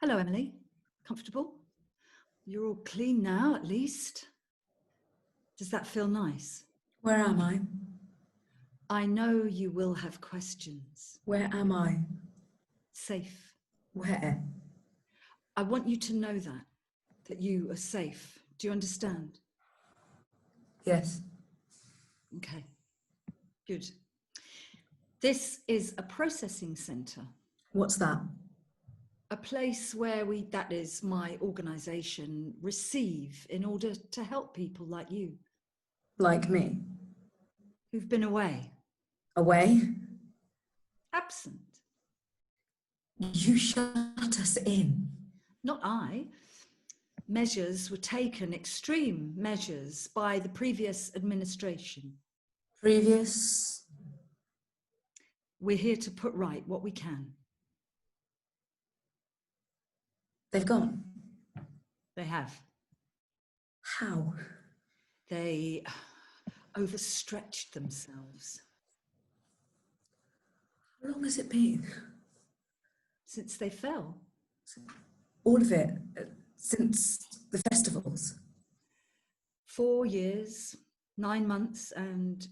Hello, Emily. Comfortable? You're all clean now, at least. Does that feel nice? Where am I? I know you will have questions. Where am I? Safe. Where? I want you to know that you are safe. Do you understand? Yes. Okay, good. This is a processing centre. What's that? A place where that is my organisation, receive in order to help people like you. Like me? Who've been away. Away? Absent. You shut us in. Not I. Measures were taken, extreme measures, by the previous administration. Previous? We're here to put right what we can. They've gone. They have. How? They overstretched themselves. How long has it been? Since they fell. All of it? Since the festivals? 4 years, 9 months and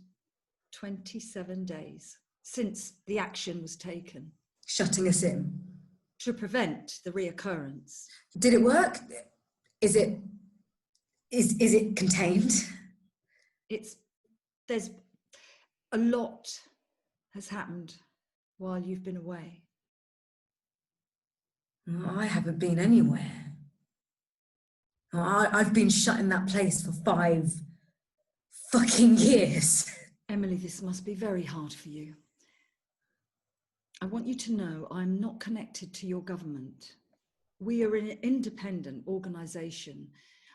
27 days since the action was taken. Shutting us in? To prevent the reoccurrence. Did it work? Is it contained? There's a lot has happened while you've been away. I haven't been anywhere. I've been shut in that place for 5 fucking years. Emily, this must be very hard for you. I want you to know I'm not connected to your government. We are an independent organisation.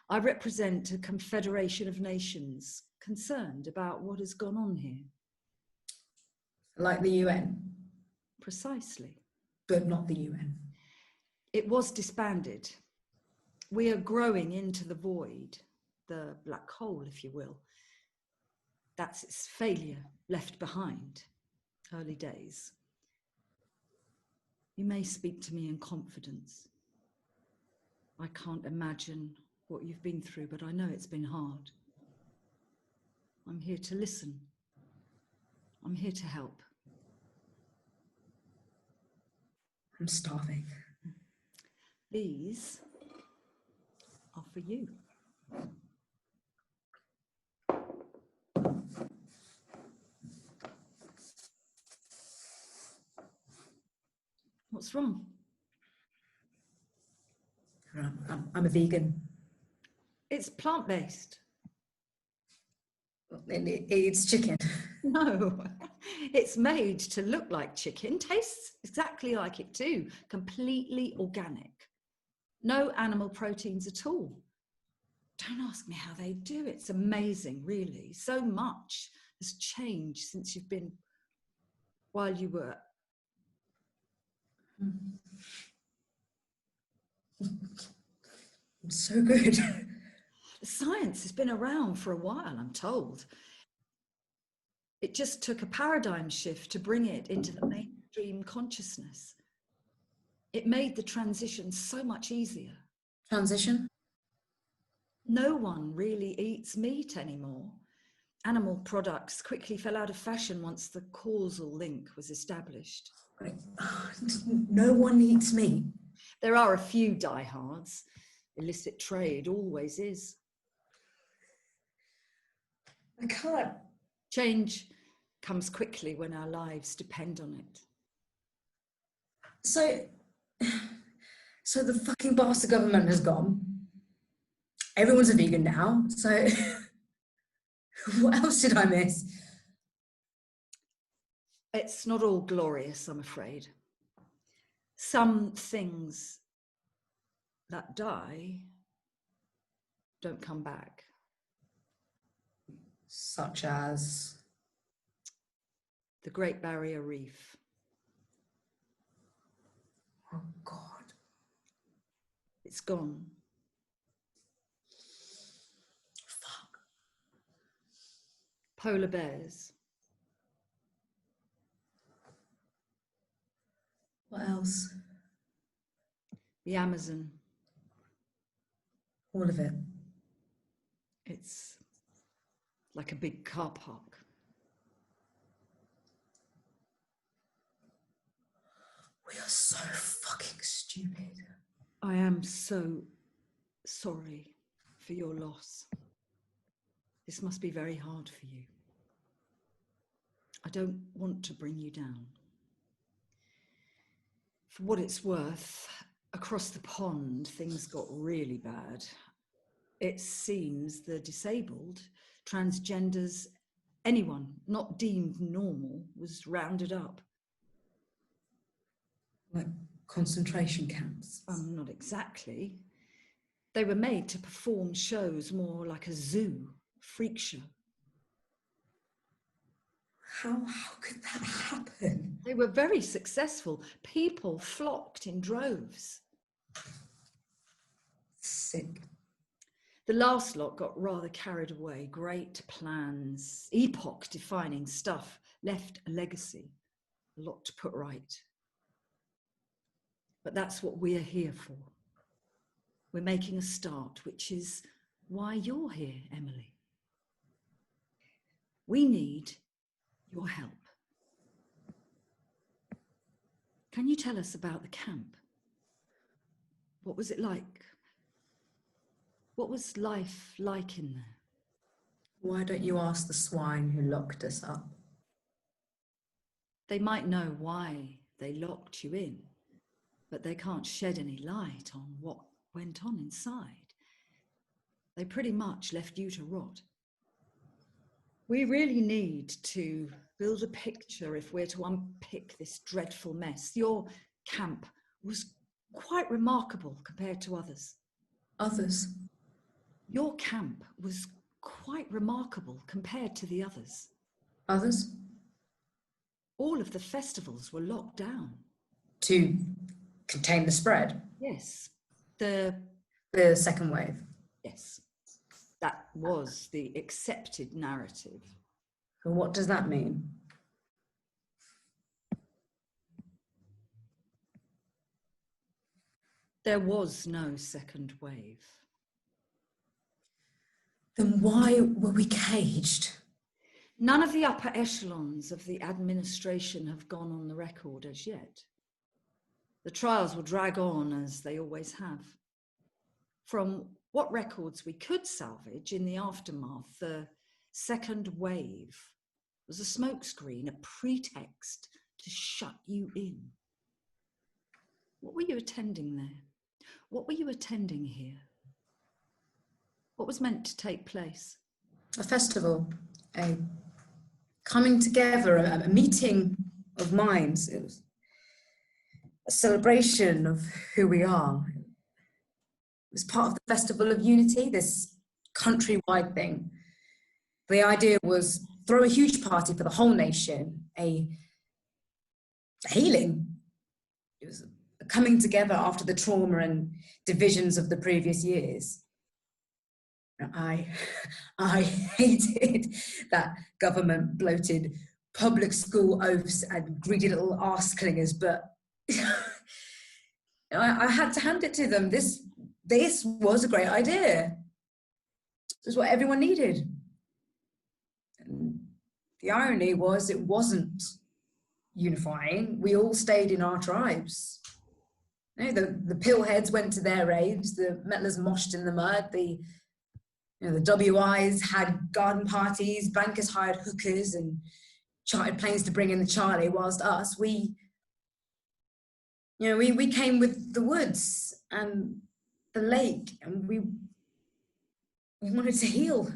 I represent a confederation of nations concerned about what has gone on here. Like the UN? Precisely. But not the UN. It was disbanded. We are growing into the void, the black hole, if you will. That's its failure left behind, early days. You may speak to me in confidence. I can't imagine what you've been through, but I know it's been hard. I'm here to listen. I'm here to help. I'm starving. These are for you. What's wrong? I'm a vegan. It's plant-based. It's chicken. No, it's made to look like chicken, tastes exactly like it too, completely organic. No animal proteins at all. Don't ask me how they do it. It's amazing, really. So much has changed since you've been, while you were. So good. The science has been around for a while, I'm told. It just took a paradigm shift to bring it into the mainstream consciousness. It made the transition so much easier. Transition? No one really eats meat anymore. Animal products quickly fell out of fashion once the causal link was established. No one eats meat. There are a few diehards. Illicit trade always is. I can't. Change comes quickly when our lives depend on it. So the fucking bastard government has gone. Everyone's a vegan now. So what else did I miss? It's not all glorious, I'm afraid. Some things that die don't come back. Such as? The Great Barrier Reef. Oh, God. It's gone. Fuck. Polar bears. What else? the Amazon. All of it. It's like a big car park. We are so fucking stupid. I am so sorry for your loss. This must be very hard for you. I don't want to bring you down. For what it's worth, across the pond, things got really bad. It seems the disabled, transgenders, anyone not deemed normal was rounded up. Like concentration camps? Not exactly. They were made to perform shows more like a zoo, freak show. How could that happen? They were very successful. People flocked in droves. Sick. The last lot got rather carried away. Great plans, epoch-defining stuff, left a legacy, a lot to put right. But that's what we're here for. We're making a start, which is why you're here, Emily. We need your help. Can you tell us about the camp? What was it like? What was life like in there? Why don't you ask the swine who locked us up? They might know why they locked you in, but they can't shed any light on what went on inside. They pretty much left you to rot. We really need to build a picture if we're to unpick this dreadful mess. Your camp was quite remarkable compared to others. Others? Your camp was quite remarkable compared to the others. Others? All of the festivals were locked down. To contain the spread? Yes. The second wave? Yes. That was the accepted narrative. And what does that mean? There was no second wave. Then why were we caged? None of the upper echelons of the administration have gone on the record as yet. The trials will drag on as they always have. From what records we could salvage in the aftermath, the second wave was a smokescreen, a pretext to shut you in. What were you attending there? What were you attending here? What was meant to take place? A festival, a coming together, a meeting of minds. It was a celebration of who we are. It was part of the Festival of Unity, this countrywide thing. The idea was throw a huge party for the whole nation, a healing. It was a coming together after the trauma and divisions of the previous years. I hated that government bloated public school oafs and greedy little arse clingers, but I had to hand it to them. This was a great idea. This is what everyone needed. And the irony was it wasn't unifying. We all stayed in our tribes. You know, the pillheads went to their raves, the metlers moshed in the mud, the WIs had garden parties, bankers hired hookers and chartered planes to bring in the Charlie, whilst us, we came with the woods and the lake, and we wanted to heal,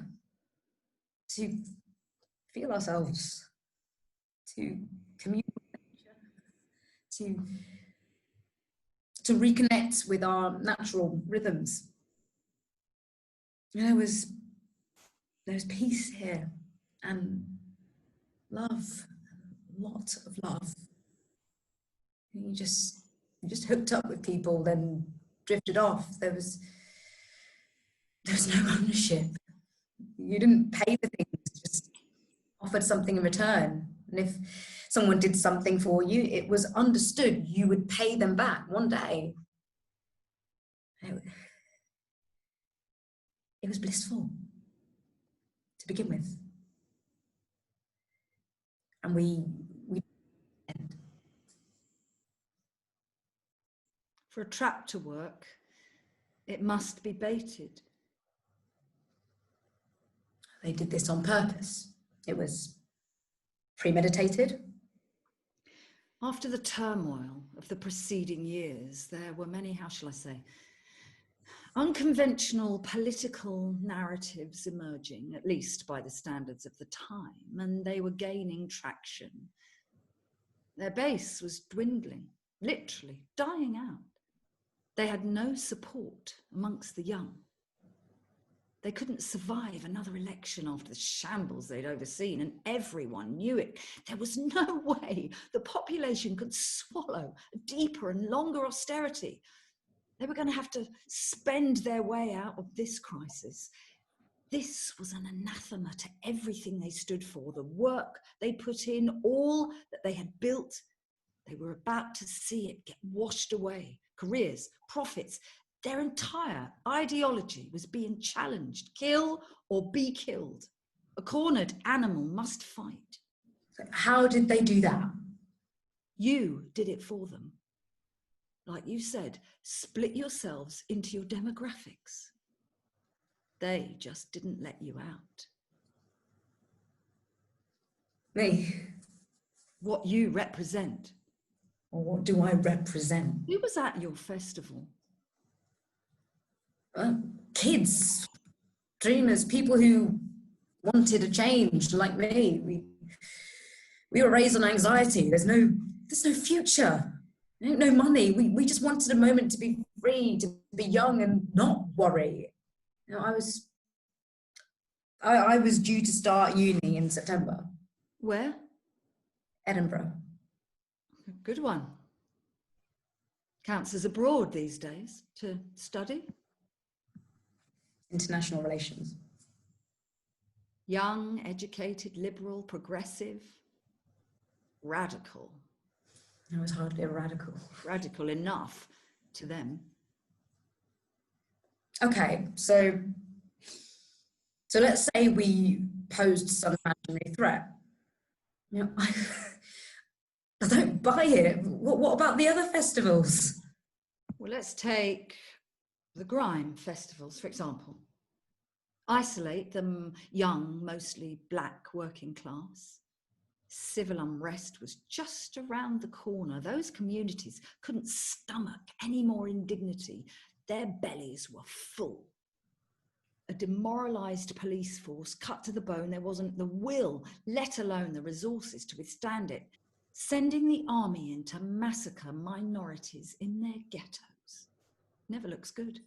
to feel ourselves, to commune with nature, to reconnect with our natural rhythms. There's peace here and love, a lot of love. You just hooked up with people, then drifted off. There was no ownership. You didn't pay the things, just offered something in return. And if someone did something for you, it was understood you would pay them back one day. It was blissful to begin with. And we For a trap to work, it must be baited. They did this on purpose. It was premeditated. After the turmoil of the preceding years, there were many, how shall I say, unconventional political narratives emerging, at least by the standards of the time, and they were gaining traction. Their base was dwindling, literally dying out. They had no support amongst the young. They couldn't survive another election after the shambles they'd overseen, and everyone knew it. There was no way the population could swallow a deeper and longer austerity. They were going to have to spend their way out of this crisis. This was an anathema to everything they stood for, the work they put in, all that they had built. They were about to see it get washed away. Careers, profits, their entire ideology was being challenged. Kill or be killed. A cornered animal must fight. How did they do that? You did it for them. Like you said, split yourselves into your demographics. They just didn't let you out. Me? What you represent. Or what do I represent? Who was at your festival? Kids, dreamers, people who wanted a change like me. We were raised on anxiety. There's no future. No money. We just wanted a moment to be free, to be young and not worry. You know, I was due to start uni in September. Where? Edinburgh. Good one. Counts as abroad these days to study. International relations. Young, educated, liberal, progressive, radical. I was hardly a radical. Radical enough to them. Okay, so let's say we posed some imaginary threat. You know, I don't buy it. What about the other festivals? Well, let's take the grime festivals, for example. Isolate them young, mostly black working class. Civil unrest was just around the corner. Those communities couldn't stomach any more indignity. Their bellies were full. A demoralized police force cut to the bone. There wasn't the will, let alone the resources to withstand it. Sending the army in to massacre minorities in their ghettos never looks good.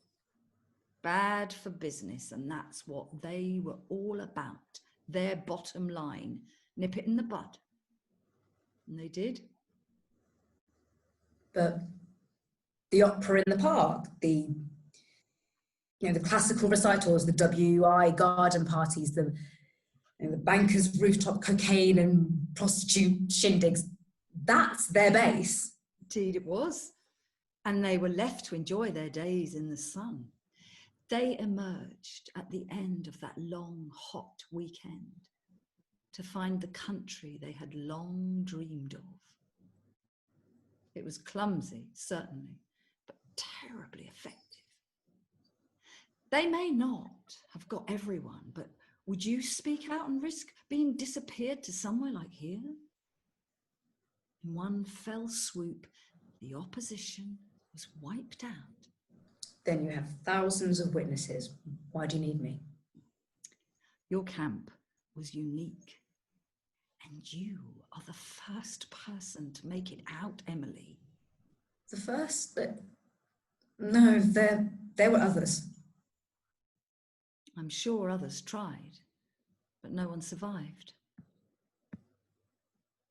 Bad for business, and that's what they were all about. Their bottom line, nip it in the bud. And they did. But the opera in the park, the classical recitals, the WI garden parties, the bankers' rooftop cocaine and prostitute shindigs, that's their base. Indeed it was. And they were left to enjoy their days in the sun. They emerged at the end of that long, hot weekend to find the country they had long dreamed of. It was clumsy, certainly, but terribly effective. They may not have got everyone, but would you speak out and risk being disappeared to somewhere like here? In one fell swoop, the opposition was wiped out. Then you have thousands of witnesses. Why do you need me? Your camp was unique. And you are the first person to make it out, Emily. The first? No, there were others. I'm sure others tried, but no one survived.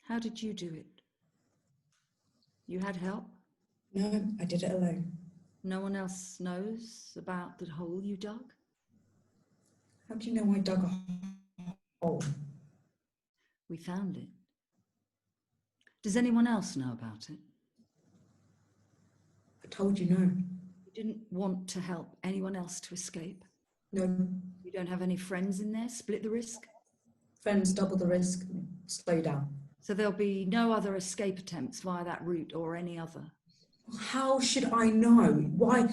How did you do it? You had help? No, I did it alone. No one else knows about the hole you dug? How do you know I dug a hole? We found it. Does anyone else know about it? I told you no. You didn't want to help anyone else to escape? No. You don't have any friends in there? Split the risk? Friends, double the risk, slow down. So there'll be no other escape attempts via that route or any other? How should I know? Why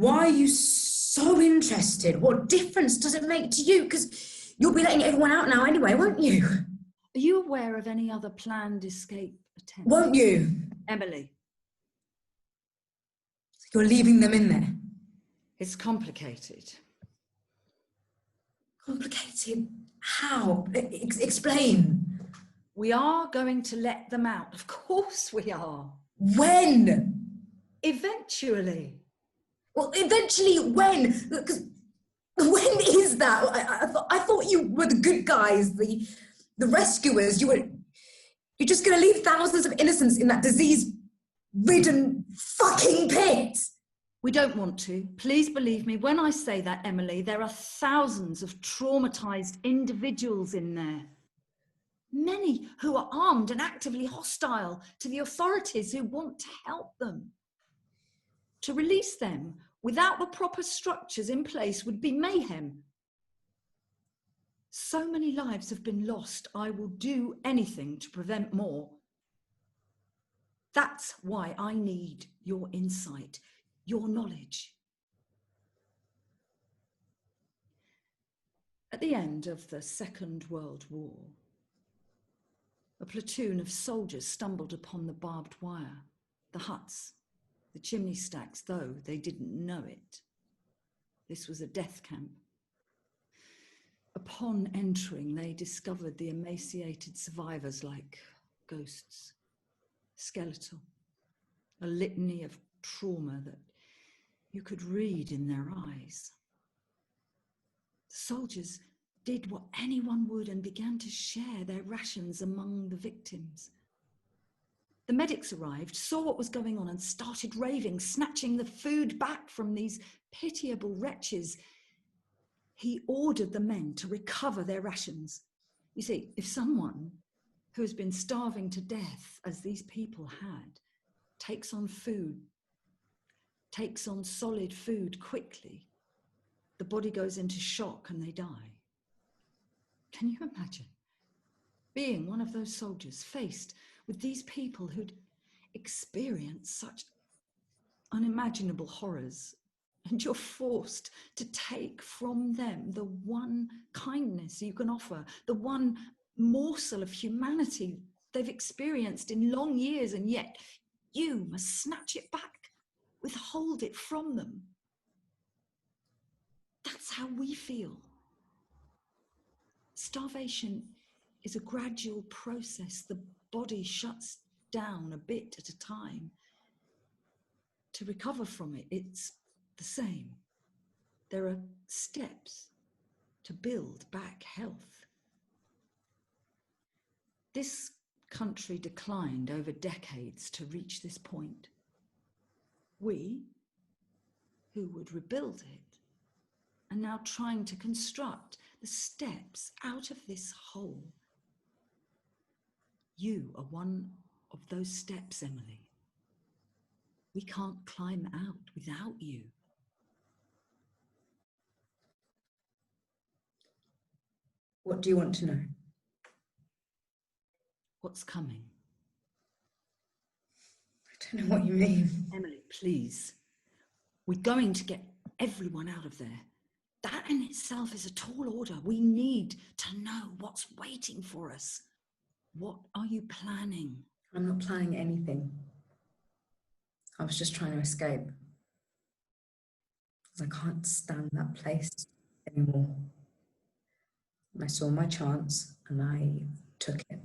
are you so interested? What difference does it make to you? Because you'll be letting everyone out now anyway, won't you? Are you aware of any other planned escape attempts? Won't you? Emily. You're leaving them in there. It's complicated. Complicated? How? Explain. We are going to let them out. Of course we are. When? Eventually. Well, eventually when? Because when is that? I thought you were the good guys, the rescuers. You're just going to leave thousands of innocents in that disease-ridden fucking pit. We don't want to. Please believe me when I say that, Emily. There are thousands of traumatized individuals in there. Many who are armed and actively hostile to the authorities who want to help them. To release them without the proper structures in place would be mayhem. So many lives have been lost. I will do anything to prevent more. That's why I need your insight, your knowledge. At the end of the Second World War, a platoon of soldiers stumbled upon the barbed wire, the huts, the chimney stacks, though they didn't know it. This was a death camp. Upon entering, they discovered the emaciated survivors like ghosts, skeletal, a litany of trauma that you could read in their eyes. The soldiers did what anyone would and began to share their rations among the victims. The medics arrived, saw what was going on and started raving, snatching the food back from these pitiable wretches. He ordered the men to recover their rations. You see, if someone who has been starving to death, as these people had, takes on solid food quickly, the body goes into shock and they die. Can you imagine being one of those soldiers faced with these people who'd experienced such unimaginable horrors, and you're forced to take from them the one kindness you can offer, the one morsel of humanity they've experienced in long years, and yet you must snatch it back, withhold it from them. That's how we feel. Starvation is a gradual process. The body shuts down a bit at a time. To recover from it, it's the same. There are steps to build back health. This country declined over decades to reach this point. We, who would rebuild it, are now trying to construct the steps out of this hole. You are one of those steps, Emily. We can't climb out without you. What do you want to know? What's coming? I don't know what you mean. Emily, please. We're going to get everyone out of there. That in itself is a tall order. We need to know what's waiting for us. What are you planning? I'm not planning anything. I was just trying to escape. I can't stand that place anymore. And I saw my chance and I took it.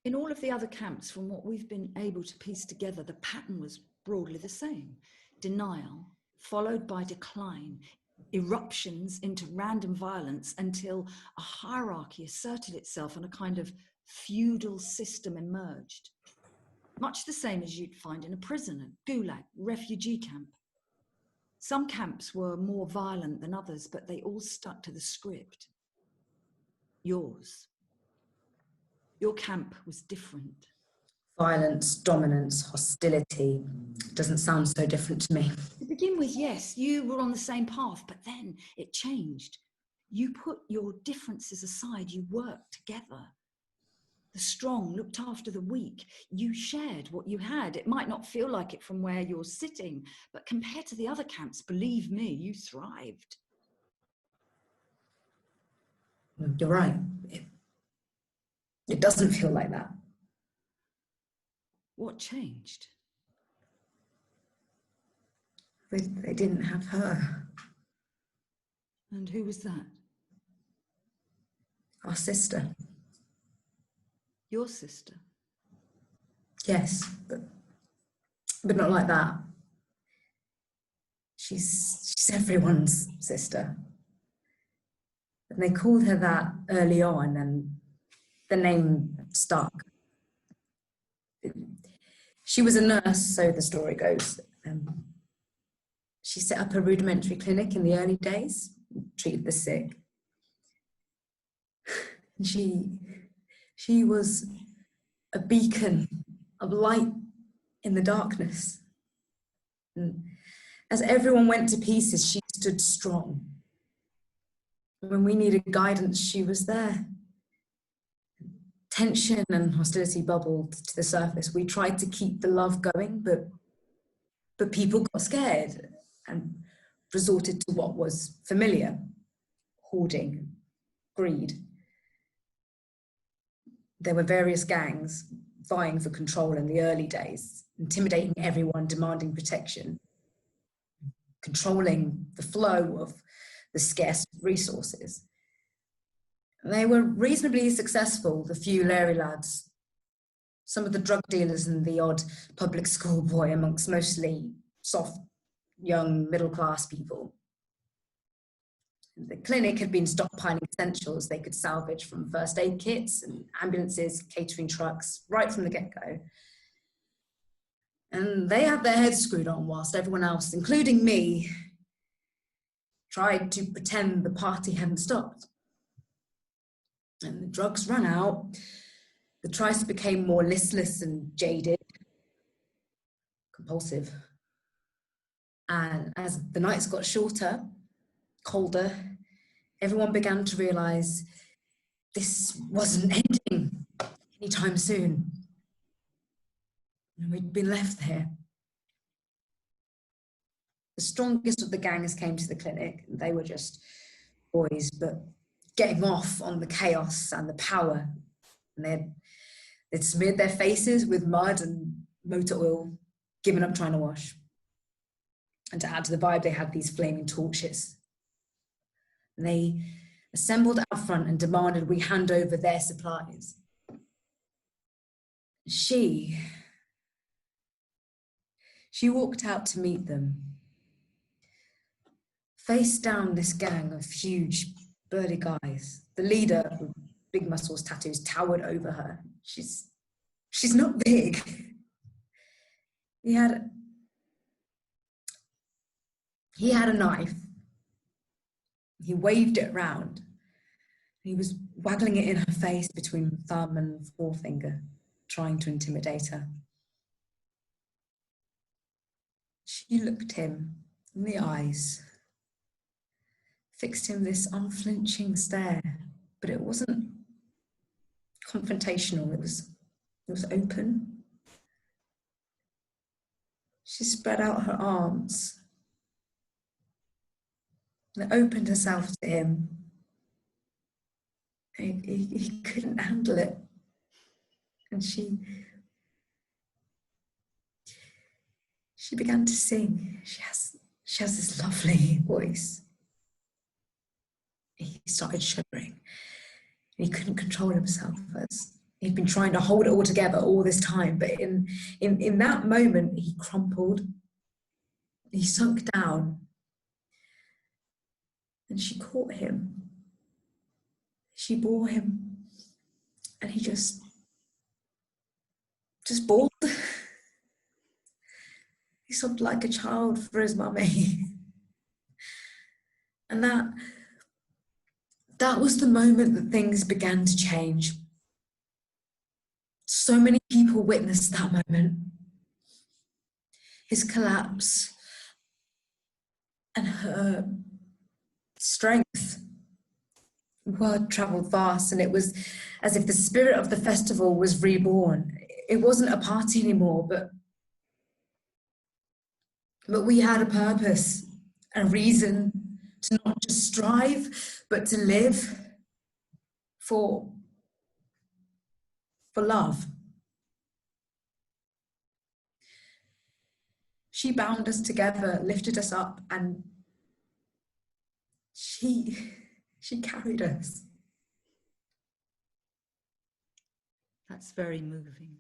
In all of the other camps, from what we've been able to piece together, the pattern was broadly the same. Denial, followed by decline, eruptions into random violence until a hierarchy asserted itself and a kind of feudal system emerged. Much the same as you'd find in a prison, a gulag, refugee camp. Some camps were more violent than others, but they all stuck to the script. Yours. Your camp was different. Violence, dominance, hostility. Doesn't sound so different to me. To begin with, yes, you were on the same path, but then it changed. You put your differences aside, you worked together. The strong looked after the weak. You shared what you had. It might not feel like it from where you're sitting, but compared to the other camps, believe me, you thrived. You're right. It doesn't feel like that. What changed? They didn't have her. And who was that? Our sister. Your sister? Yes, but not like that. She's everyone's sister. And they called her that early on, and the name stuck. She was a nurse, so the story goes. She set up a rudimentary clinic in the early days, treated the sick. And she was a beacon of light in the darkness. And as everyone went to pieces, she stood strong. When we needed guidance, she was there. Tension and hostility bubbled to the surface. We tried to keep the love going, but people got scared and resorted to what was familiar: hoarding, greed. There were various gangs vying for control in the early days, intimidating everyone, demanding protection, controlling the flow of the scarce resources. They were reasonably successful, the few Larry lads, some of the drug dealers and the odd public school boy amongst mostly soft, young, middle-class people. The clinic had been stockpiling essentials they could salvage from first aid kits and ambulances, catering trucks, right from the get-go. And they had their heads screwed on whilst everyone else, including me, tried to pretend the party hadn't stopped. And the drugs ran out. The tryst became more listless and jaded, compulsive. And as the nights got shorter, colder, everyone began to realize this wasn't ending anytime soon. And we'd been left there. The strongest of the gangs came to the clinic. They were just boys, but getting off on the chaos and the power. And they'd smeared their faces with mud and motor oil, given up trying to wash. And to add to the vibe, they had these flaming torches. And they assembled out front and demanded we hand over their supplies. She walked out to meet them, faced down this gang of huge, burly guys. The leader, with big muscles, tattoos, towered over her. She's not big. He had a knife. He waved it round. He was waggling it in her face between thumb and forefinger, trying to intimidate her. She looked him in the eyes, fixed him this unflinching stare, but it wasn't confrontational, it was open. She spread out her arms and opened herself to him. He couldn't handle it. And she began to sing. She has this lovely voice. He started shuddering. He couldn't control himself as he'd been trying to hold it all together all this time. But in that moment, he crumpled. He sunk down. And she caught him. She bore him. And he just bawled. He sobbed like a child for his mummy. And that was the moment that things began to change. So many people witnessed that moment. His collapse and her strength. Word travelled fast, and it was as if the spirit of the festival was reborn. It wasn't a party anymore, but we had a purpose, a reason to not just strive, but to live for love. She bound us together, lifted us up, and she carried us. That's very moving.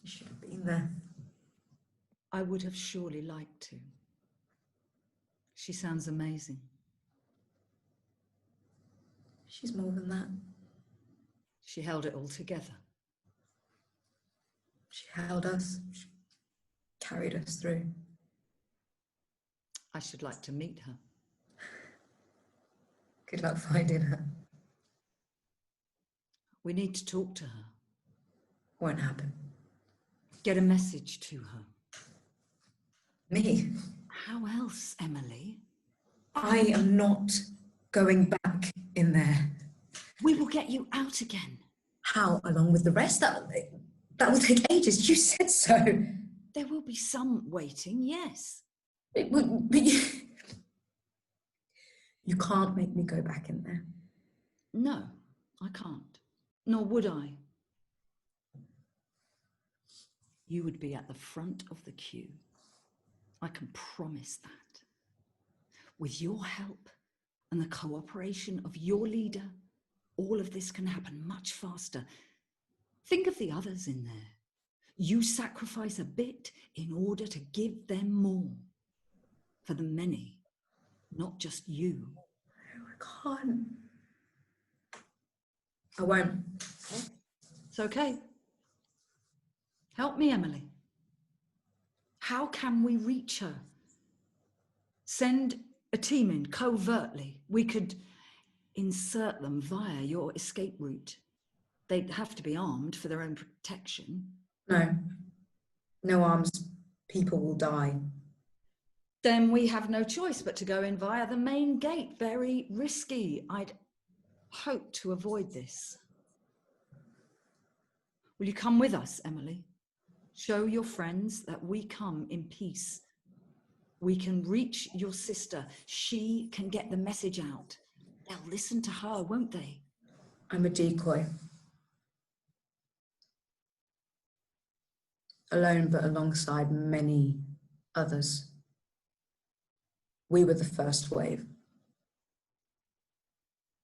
You should have been there. I would have surely liked to. She sounds amazing. She's more than that. She held it all together. She held us. She carried us through. I should like to meet her. Good luck finding her. We need to talk to her. Won't happen. Get a message to her. Me? How else, Emily? I am not going back in there. We will get you out again. How? Along with the rest? That will take ages. You said so. There will be some waiting, yes. But you can't make me go back in there. No, I can't. Nor would I. You would be at the front of the queue. I can promise that. With your help and the cooperation of your leader, all of this can happen much faster. Think of the others in there. You sacrifice a bit in order to give them more. For the many, not just you. I can't. I won't. It's okay. Help me, Emily. How can we reach her? Send a team in covertly. We could insert them via your escape route. They'd have to be armed for their own protection. No. No arms. People will die. Then we have no choice but to go in via the main gate. Very risky. I'd hope to avoid this. Will you come with us, Emily? Show your friends that we come in peace. We can reach your sister. She can get the message out. They'll listen to her, won't they? I'm a decoy. Alone, but alongside many others. We were the first wave.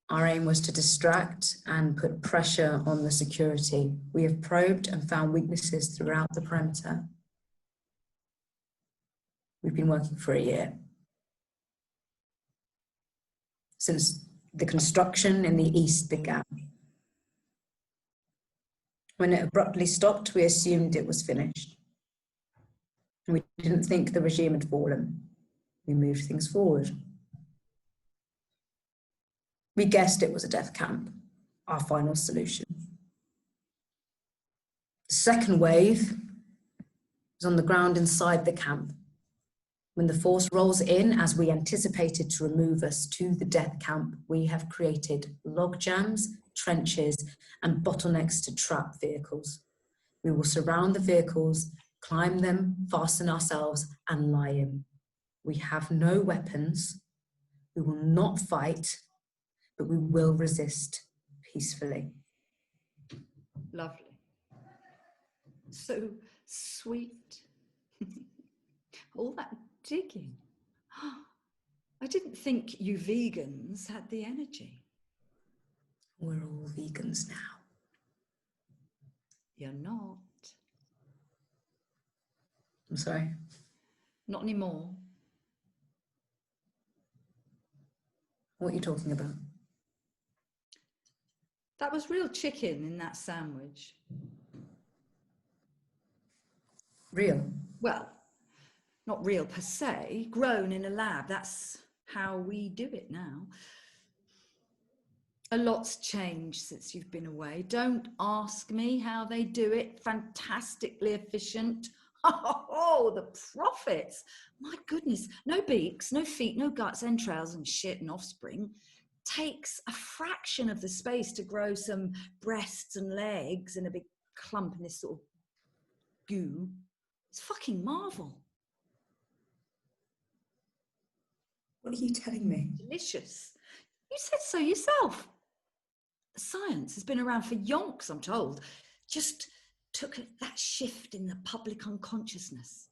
Our aim was to distract and put pressure on the security. We have probed and found weaknesses throughout the perimeter. We've been working for a year. Since the construction in the east began. When it abruptly stopped, we assumed it was finished. We didn't think the regime had fallen. We moved things forward. We guessed it was a death camp, our final solution. The second wave was on the ground inside the camp. When the force rolls in, as we anticipated, to remove us to the death camp, we have created log jams, trenches, and bottlenecks to trap vehicles. We will surround the vehicles, climb them, fasten ourselves, and lie in. We have no weapons. We will not fight, but we will resist peacefully. Lovely. So sweet. All that digging. I didn't think you vegans had the energy. We're all vegans now. You're not. I'm sorry. Not anymore. What are you talking about? That was real chicken in that sandwich. Real? Well, not real per se, grown in a lab. That's how we do it now. A lot's changed since you've been away. Don't ask me how they do it. Fantastically efficient. Oh, the profits. My goodness. No beaks, no feet, no guts, entrails and shit and offspring. Takes a fraction of the space to grow some breasts and legs in a big clump in this sort of goo. It's fucking marvel. What are you telling me? Delicious. You said so yourself. Science has been around for yonks, I'm told. Just took that shift in the public unconsciousness.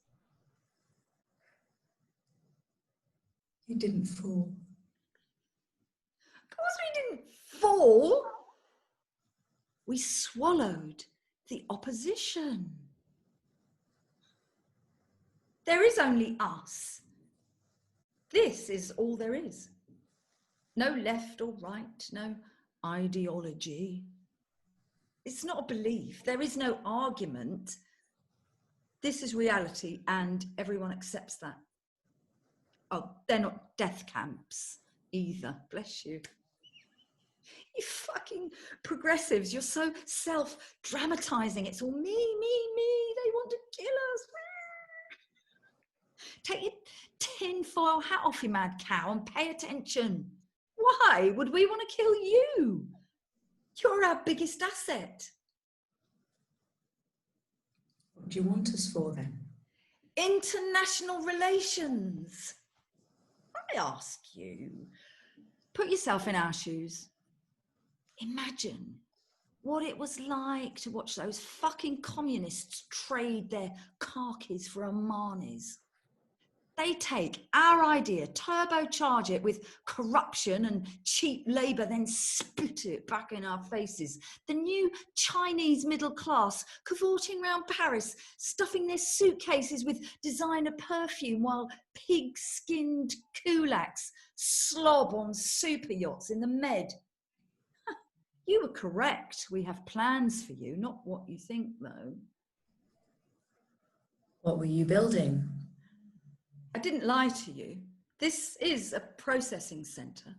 You didn't fall. Of course we didn't fall. We swallowed the opposition. There is only us. This is all there is. No left or right, no ideology. It's not a belief. There is no argument. This is reality and everyone accepts that. Oh, they're not death camps either. Bless you. You fucking progressives, you're so self-dramatizing. It's all me. They want to kill us. Take your tinfoil hat off, you mad cow, and pay attention. Why would we want to kill you? You're our biggest asset. What do you want us for then? International relations. I ask you, put yourself in our shoes. Imagine what it was like to watch those fucking communists trade their khakis for Armani's. They take our idea, turbocharge it with corruption and cheap labour, then spit it back in our faces. The new Chinese middle class cavorting around Paris, stuffing their suitcases with designer perfume while pig-skinned kulaks slob on super yachts in the Med. You were correct. We have plans for you, not what you think, though. What were you building? I didn't lie to you. This is a processing centre.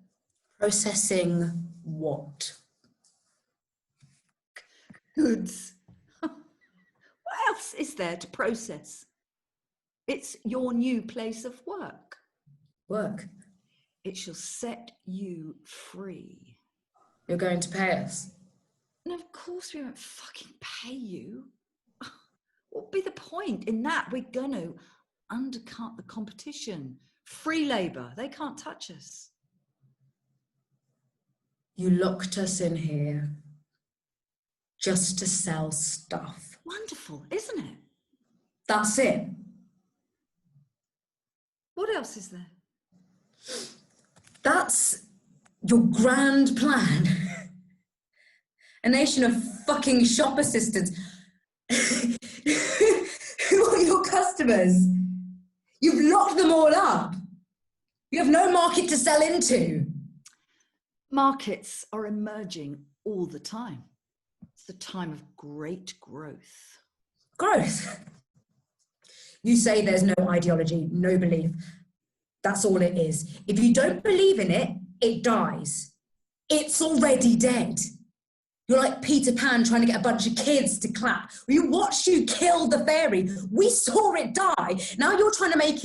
Processing what? Goods. What else is there to process? It's your new place of work. Work. It shall set you free. You're going to pay us? No, of course we won't fucking pay you. What would be the point in that? We're going to undercut the competition. Free labour, they can't touch us. You locked us in here just to sell stuff. Wonderful, isn't it? That's it. What else is there? That's your grand plan. A nation of fucking shop assistants. Who are your customers? You've locked them all up. You have no market to sell into. Markets are emerging all the time. It's the time of great growth. Growth. You say there's no ideology, no belief. That's all it is. If you don't believe in it, it dies. It's already dead. You're like Peter Pan trying to get a bunch of kids to clap. We watched you kill the fairy. We saw it die. Now you're trying to make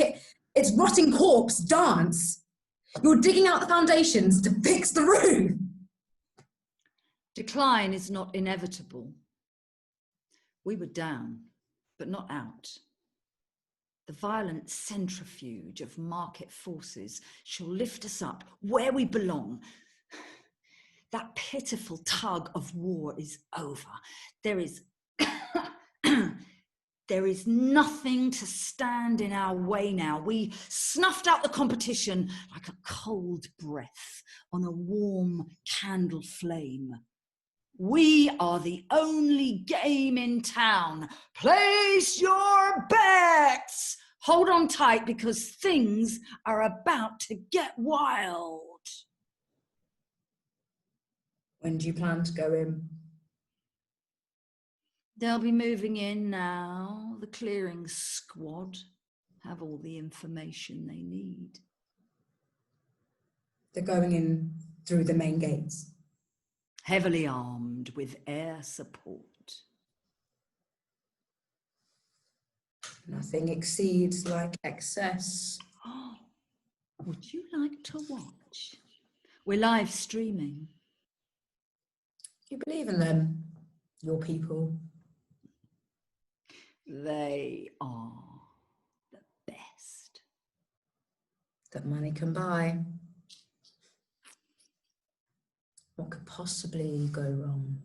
its rotting corpse dance. You're digging out the foundations to fix the roof. Decline is not inevitable. We were down, but not out. The violent centrifuge of market forces shall lift us up where we belong. That pitiful tug of war is over. There is nothing to stand in our way now. We snuffed out the competition like a cold breath on a warm candle flame. We are the only game in town. Place your bets. Hold on tight because things are about to get wild. When do you plan to go in? They'll be moving in now. The clearing squad have all the information they need. They're going in through the main gates. heavily armed with air support. Nothing exceeds like excess. Oh, would you like to watch? We're live streaming. You believe in them, your people? They are the best that money can buy. What could possibly go wrong?